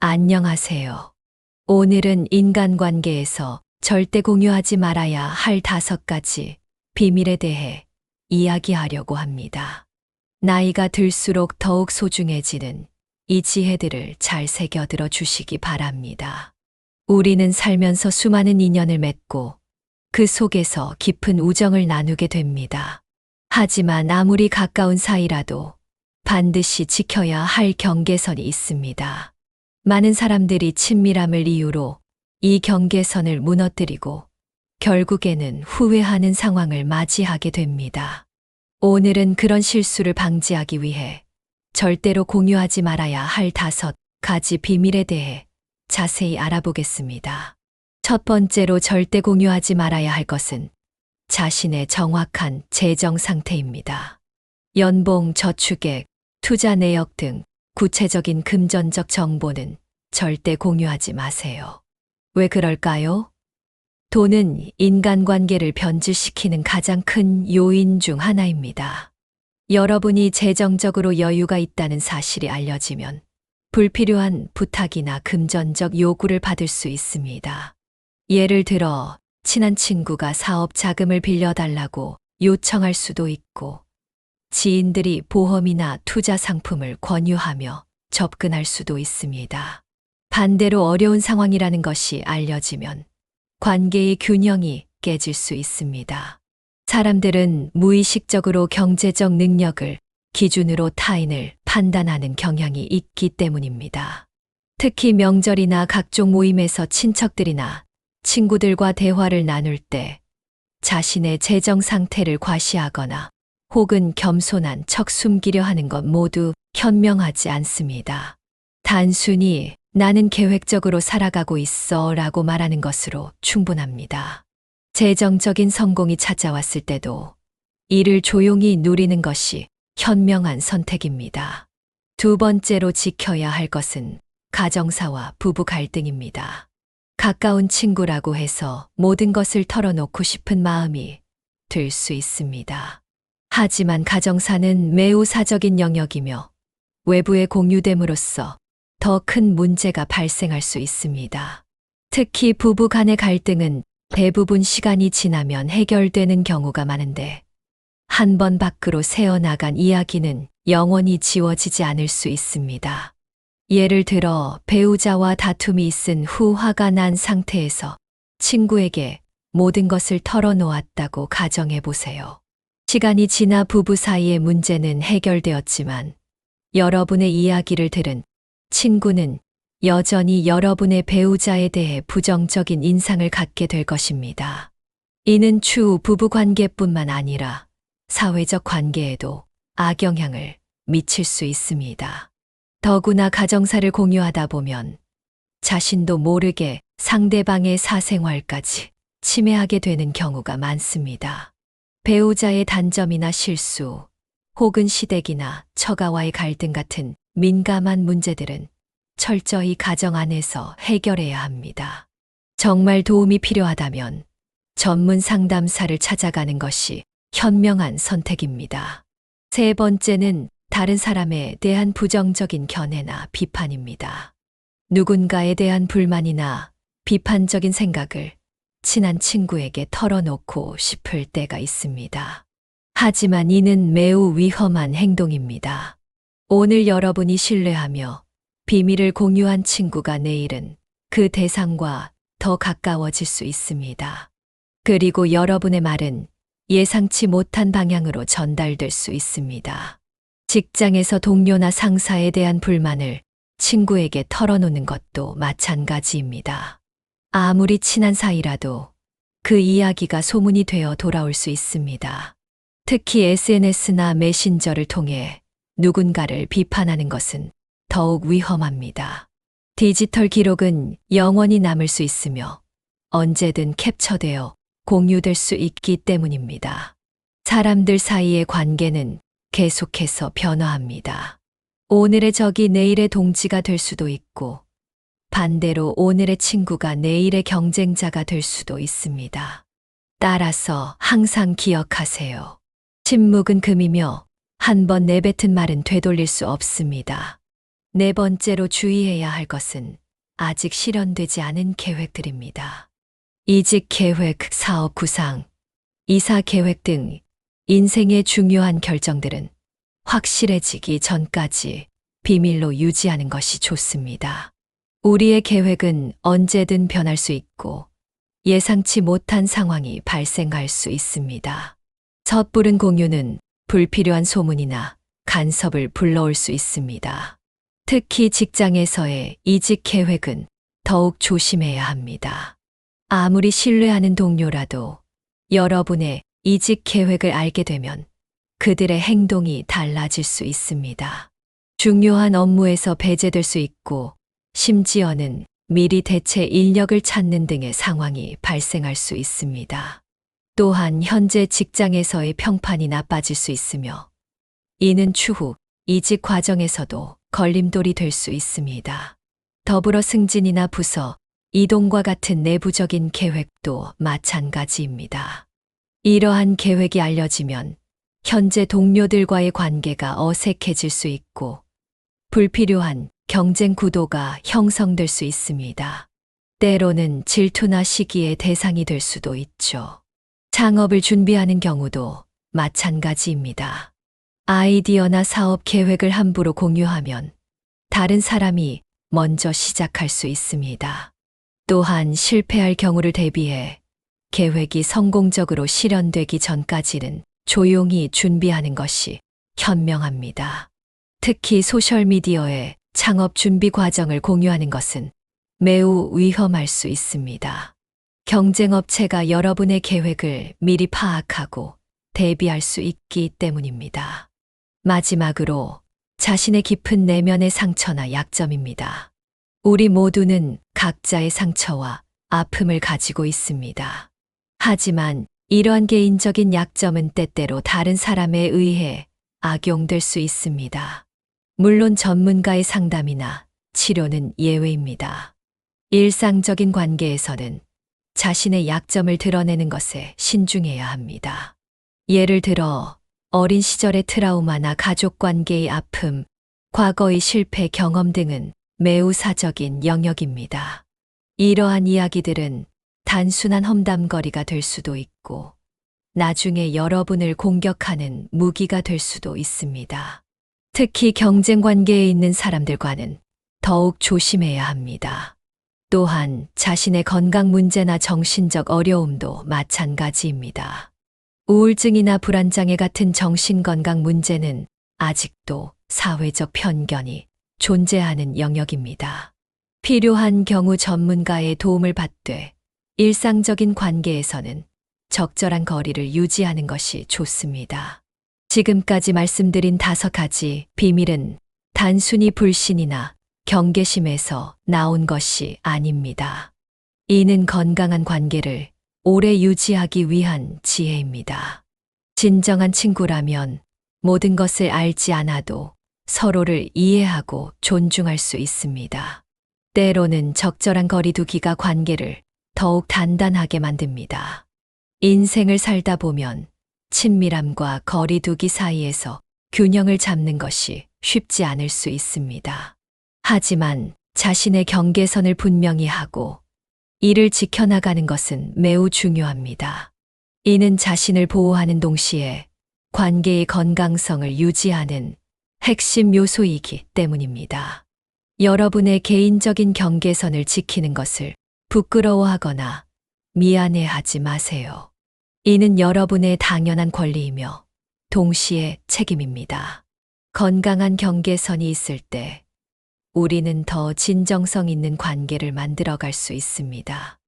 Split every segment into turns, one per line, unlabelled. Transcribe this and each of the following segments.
안녕하세요. 오늘은 인간관계에서 절대 공유하지 말아야 할 5가지 비밀에 대해 이야기하려고 합니다. 나이가 들수록 더욱 소중해지는 이 지혜들을 잘 새겨들어 주시기 바랍니다. 우리는 살면서 수많은 인연을 맺고 그 속에서 깊은 우정을 나누게 됩니다. 하지만 아무리 가까운 사이라도 반드시 지켜야 할 경계선이 있습니다. 많은 사람들이 친밀함을 이유로 이 경계선을 무너뜨리고 결국에는 후회하는 상황을 맞이하게 됩니다. 오늘은 그런 실수를 방지하기 위해 절대로 공유하지 말아야 할 5가지 비밀에 대해 자세히 알아보겠습니다. 첫 번째로 절대 공유하지 말아야 할 것은 자신의 정확한 재정 상태입니다. 연봉, 저축액, 투자 내역 등 구체적인 금전적 정보는 절대 공유하지 마세요. 왜 그럴까요? 돈은 인간관계를 변질시키는 가장 큰 요인 중 하나입니다. 여러분이 재정적으로 여유가 있다는 사실이 알려지면 불필요한 부탁이나 금전적 요구를 받을 수 있습니다. 예를 들어 친한 친구가 사업 자금을 빌려달라고 요청할 수도 있고, 지인들이 보험이나 투자 상품을 권유하며 접근할 수도 있습니다. 반대로 어려운 상황이라는 것이 알려지면 관계의 균형이 깨질 수 있습니다. 사람들은 무의식적으로 경제적 능력을 기준으로 타인을 판단하는 경향이 있기 때문입니다. 특히 명절이나 각종 모임에서 친척들이나 친구들과 대화를 나눌 때 자신의 재정 상태를 과시하거나 혹은 겸손한 척 숨기려 하는 것 모두 현명하지 않습니다. 단순히 나는 계획적으로 살아가고 있어 라고 말하는 것으로 충분합니다. 재정적인 성공이 찾아왔을 때도 이를 조용히 누리는 것이 현명한 선택입니다. 두 번째로 지켜야 할 것은 가정사와 부부 갈등입니다. 가까운 친구라고 해서 모든 것을 털어놓고 싶은 마음이 들 수 있습니다. 하지만 가정사는 매우 사적인 영역이며 외부에 공유됨으로써 더 큰 문제가 발생할 수 있습니다. 특히 부부 간의 갈등은 대부분 시간이 지나면 해결되는 경우가 많은데, 한 번 밖으로 새어나간 이야기는 영원히 지워지지 않을 수 있습니다. 예를 들어 배우자와 다툼이 있은 후 화가 난 상태에서 친구에게 모든 것을 털어놓았다고 가정해 보세요. 시간이 지나 부부 사이의 문제는 해결되었지만 여러분의 이야기를 들은 친구는 여전히 여러분의 배우자에 대해 부정적인 인상을 갖게 될 것입니다. 이는 추후 부부 관계뿐만 아니라 사회적 관계에도 악영향을 미칠 수 있습니다. 더구나 가정사를 공유하다 보면 자신도 모르게 상대방의 사생활까지 침해하게 되는 경우가 많습니다. 배우자의 단점이나 실수, 혹은 시댁이나 처가와의 갈등 같은 민감한 문제들은 철저히 가정 안에서 해결해야 합니다. 정말 도움이 필요하다면 전문 상담사를 찾아가는 것이 현명한 선택입니다. 세 번째는 다른 사람에 대한 부정적인 견해나 비판입니다. 누군가에 대한 불만이나 비판적인 생각을 친한 친구에게 털어놓고 싶을 때가 있습니다. 하지만 이는 매우 위험한 행동입니다. 오늘 여러분이 신뢰하며 비밀을 공유한 친구가 내일은 그 대상과 더 가까워질 수 있습니다. 그리고 여러분의 말은 예상치 못한 방향으로 전달될 수 있습니다. 직장에서 동료나 상사에 대한 불만을 친구에게 털어놓는 것도 마찬가지입니다. 아무리 친한 사이라도 그 이야기가 소문이 되어 돌아올 수 있습니다. 특히 SNS나 메신저를 통해 누군가를 비판하는 것은 더욱 위험합니다. 디지털 기록은 영원히 남을 수 있으며 언제든 캡처되어 공유될 수 있기 때문입니다. 사람들 사이의 관계는 계속해서 변화합니다. 오늘의 적이 내일의 동지가 될 수도 있고, 반대로 오늘의 친구가 내일의 경쟁자가 될 수도 있습니다. 따라서 항상 기억하세요. 침묵은 금이며 한 번 내뱉은 말은 되돌릴 수 없습니다. 네 번째로 주의해야 할 것은 아직 실현되지 않은 계획들입니다. 이직 계획, 사업 구상, 이사 계획 등 인생의 중요한 결정들은 확실해지기 전까지 비밀로 유지하는 것이 좋습니다. 우리의 계획은 언제든 변할 수 있고 예상치 못한 상황이 발생할 수 있습니다. 섣부른 공유는 불필요한 소문이나 간섭을 불러올 수 있습니다. 특히 직장에서의 이직 계획은 더욱 조심해야 합니다. 아무리 신뢰하는 동료라도 여러분의 이직 계획을 알게 되면 그들의 행동이 달라질 수 있습니다. 중요한 업무에서 배제될 수 있고 심지어는 미리 대체 인력을 찾는 등의 상황이 발생할 수 있습니다. 또한 현재 직장에서의 평판이 나빠질 수 있으며 이는 추후 이직 과정에서도 걸림돌이 될 수 있습니다. 더불어 승진이나 부서, 이동과 같은 내부적인 계획도 마찬가지입니다. 이러한 계획이 알려지면 현재 동료들과의 관계가 어색해질 수 있고 불필요한 경쟁 구도가 형성될 수 있습니다. 때로는 질투나 시기의 대상이 될 수도 있죠. 창업을 준비하는 경우도 마찬가지입니다. 아이디어나 사업 계획을 함부로 공유하면 다른 사람이 먼저 시작할 수 있습니다. 또한 실패할 경우를 대비해 계획이 성공적으로 실현되기 전까지는 조용히 준비하는 것이 현명합니다. 특히 소셜미디어에 창업 준비 과정을 공유하는 것은 매우 위험할 수 있습니다. 경쟁업체가 여러분의 계획을 미리 파악하고 대비할 수 있기 때문입니다. 마지막으로 자신의 깊은 내면의 상처나 약점입니다. 우리 모두는 각자의 상처와 아픔을 가지고 있습니다. 하지만 이러한 개인적인 약점은 때때로 다른 사람에 의해 악용될 수 있습니다. 물론 전문가의 상담이나 치료는 예외입니다. 일상적인 관계에서는 자신의 약점을 드러내는 것에 신중해야 합니다. 예를 들어 어린 시절의 트라우마나 가족 관계의 아픔, 과거의 실패 경험 등은 매우 사적인 영역입니다. 이러한 이야기들은 단순한 험담거리가 될 수도 있고 나중에 여러분을 공격하는 무기가 될 수도 있습니다. 특히 경쟁 관계에 있는 사람들과는 더욱 조심해야 합니다. 또한 자신의 건강 문제나 정신적 어려움도 마찬가지입니다. 우울증이나 불안장애 같은 정신건강 문제는 아직도 사회적 편견이 존재하는 영역입니다. 필요한 경우 전문가의 도움을 받되 일상적인 관계에서는 적절한 거리를 유지하는 것이 좋습니다. 지금까지 말씀드린 5가지 비밀은 단순히 불신이나 경계심에서 나온 것이 아닙니다. 이는 건강한 관계를 오래 유지하기 위한 지혜입니다. 진정한 친구라면 모든 것을 알지 않아도 서로를 이해하고 존중할 수 있습니다. 때로는 적절한 거리두기가 관계를 더욱 단단하게 만듭니다. 인생을 살다 보면 친밀함과 거리두기 사이에서 균형을 잡는 것이 쉽지 않을 수 있습니다. 하지만 자신의 경계선을 분명히 하고 이를 지켜나가는 것은 매우 중요합니다. 이는 자신을 보호하는 동시에 관계의 건강성을 유지하는 핵심 요소이기 때문입니다. 여러분의 개인적인 경계선을 지키는 것을 부끄러워하거나 미안해하지 마세요. 이는 여러분의 당연한 권리이며 동시에 책임입니다. 건강한 경계선이 있을 때 우리는 더 진정성 있는 관계를 만들어갈 수 있습니다.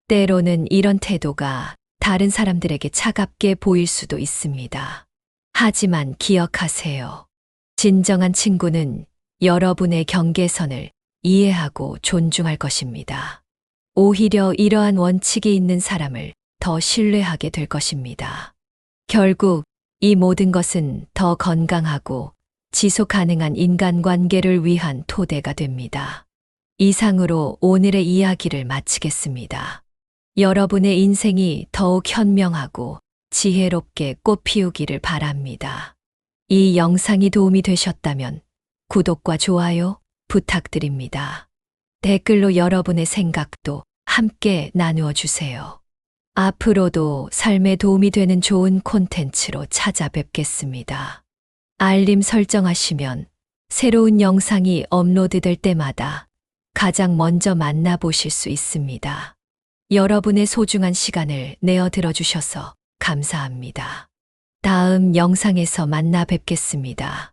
때로는 이런 태도가 다른 사람들에게 차갑게 보일 수도 있습니다. 하지만 기억하세요. 진정한 친구는 여러분의 경계선을 이해하고 존중할 것입니다. 오히려 이러한 원칙이 있는 사람을 더 신뢰하게 될 것입니다. 결국 이 모든 것은 더 건강하고 지속 가능한 인간관계를 위한 토대가 됩니다. 이상으로 오늘의 이야기를 마치겠습니다. 여러분의 인생이 더욱 현명하고 지혜롭게 꽃피우기를 바랍니다. 이 영상이 도움이 되셨다면 구독과 좋아요 부탁드립니다. 댓글로 여러분의 생각도 함께 나누어 주세요. 앞으로도 삶에 도움이 되는 좋은 콘텐츠로 찾아뵙겠습니다. 알림 설정하시면 새로운 영상이 업로드될 때마다 가장 먼저 만나보실 수 있습니다. 여러분의 소중한 시간을 내어 들어주셔서 감사합니다. 다음 영상에서 만나 뵙겠습니다.